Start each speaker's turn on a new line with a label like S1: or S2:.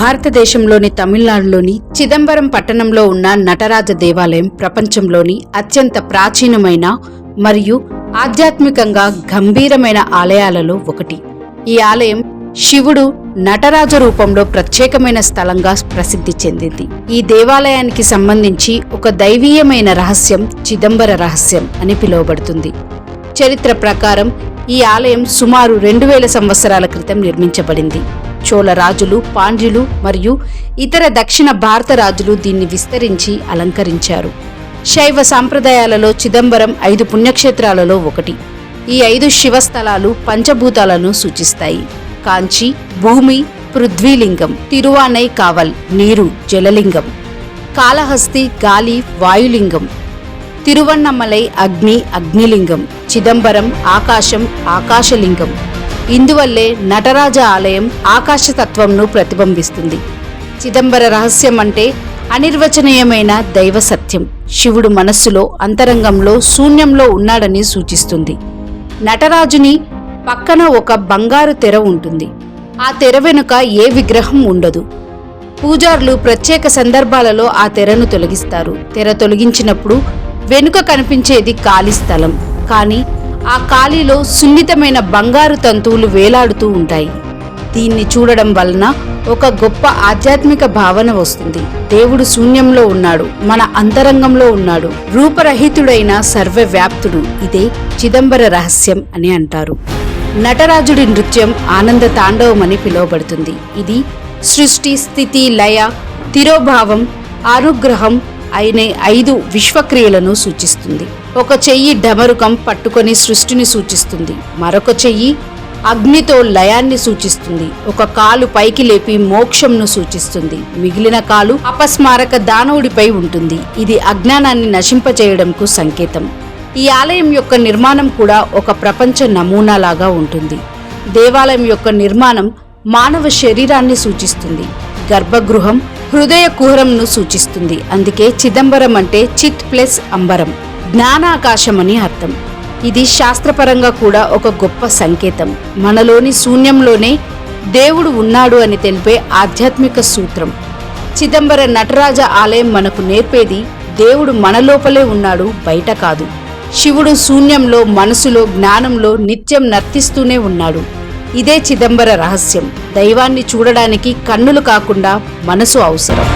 S1: భారతదేశంలోని తమిళనాడులోని చిదంబరం పట్టణంలో ఉన్న నటరాజ దేవాలయం ప్రపంచంలోని అత్యంత ప్రాచీనమైన మరియు ఆధ్యాత్మికంగా గంభీరమైన ఆలయాలలో ఒకటి. ఈ ఆలయం శివుడు నటరాజ రూపంలో ప్రత్యేకమైన స్థలంగా ప్రసిద్ధి చెందింది. ఈ దేవాలయానికి సంబంధించి ఒక దైవీయమైన రహస్యం చిదంబర రహస్యం అని పిలువబడుతుంది. చరిత్ర ప్రకారం ఈ ఆలయం సుమారు 2000 సంవత్సరాల క్రితం నిర్మించబడింది. చోళ రాజులు, పాండ్యులు మరియు ఇతర దక్షిణ భారత రాజులు దీన్ని విస్తరించి అలంకరించారు. శైవ సాంప్రదాయాలలో చిదంబరం 5 పుణ్యక్షేత్రాలలో ఒకటి. ఈ 5 శివస్థలాలు పంచభూతాలను సూచిస్తాయి. కాంచి భూమి పృథ్వీలింగం, తిరువానై కావల్ నీరు జలలింగం, కాళహస్తి గాలి వాయులింగం, తిరువన్నమలై అగ్ని అగ్నిలింగం, చిదంబరం ఆకాశం ఆకాశలింగం. ఇందువల్లే నటరాజ ఆలయం ఆకాశతత్వంను ప్రతిబింబిస్తుంది. చిదంబర రహస్యం అంటే అనిర్వచనీయమైన దైవ సత్యం. శివుడు మనస్సులో అంతరంగంలో శూన్యంలో ఉన్నాడని సూచిస్తుంది. నటరాజుని పక్కన ఒక బంగారు తెర ఉంటుంది. ఆ తెర వెనుక ఏ విగ్రహం ఉండదు. పూజారులు ప్రత్యేక సందర్భాలలో ఆ తెరను తొలగిస్తారు. తెర తొలగించినప్పుడు వెనుక కనిపించేది ఖాళీ స్థలం. కానీ ఆ ఖాళీలో సున్నితమైన బంగారు తంతువులు వేలాడుతూ ఉంటాయి. దీన్ని చూడడం వలన ఒక గొప్ప ఆధ్యాత్మిక భావన వస్తుంది. దేవుడు శూన్యంలో ఉన్నాడు, మన అంతరంగంలో ఉన్నాడు, రూపరహితుడైన సర్వవ్యాప్తుడు. ఇదే చిదంబర రహస్యం అని అంటారు. నటరాజుడి నృత్యం ఆనంద తాండవం అని పిలువబడుతుంది. ఇది సృష్టి స్థితి లయ తిరోభావం అనుగ్రహం అయిన 5 విశ్వక్రియలను సూచిస్తుంది. ఒక చెయ్యి డమరుకం పట్టుకొని సృష్టిని సూచిస్తుంది. మరొక చెయ్యి అగ్నితో లయాన్ని సూచిస్తుంది. ఒక కాలు పైకి లేపి మోక్షంను సూచిస్తుంది. మిగిలిన కాలు అపస్మారక దానవుడిపై ఉంటుంది. ఇది అజ్ఞానాన్ని నశింపజేయడంకు సంకేతం. ఈ ఆలయం యొక్క నిర్మాణం కూడా ఒక ప్రపంచ నమూనాలాగా ఉంటుంది. దేవాలయం యొక్క నిర్మాణం మానవ శరీరాన్ని సూచిస్తుంది. గర్భగృహం హృదయ కుహరంను సూచిస్తుంది. అందుకే చిదంబరం అంటే చిత్ ప్లస్ అంబరం, జ్ఞానాకాశం అని అర్థం. ఇది శాస్త్రపరంగా కూడా ఒక గొప్ప సంకేతం. మనలోని శూన్యంలోనే దేవుడు ఉన్నాడు అని తెలిపే ఆధ్యాత్మిక సూత్రం. చిదంబర నటరాజ ఆలయం మనకు నేర్పేది దేవుడు మన లోపలే ఉన్నాడు, బయట కాదు. శివుడు శూన్యంలో మనసులో జ్ఞానంలో నిత్యం నర్తిస్తూనే ఉన్నాడు. ఇదే చిదంబర రహస్యం. దైవాన్ని చూడడానికి కన్నులు కాకుండా మనసు అవసరం.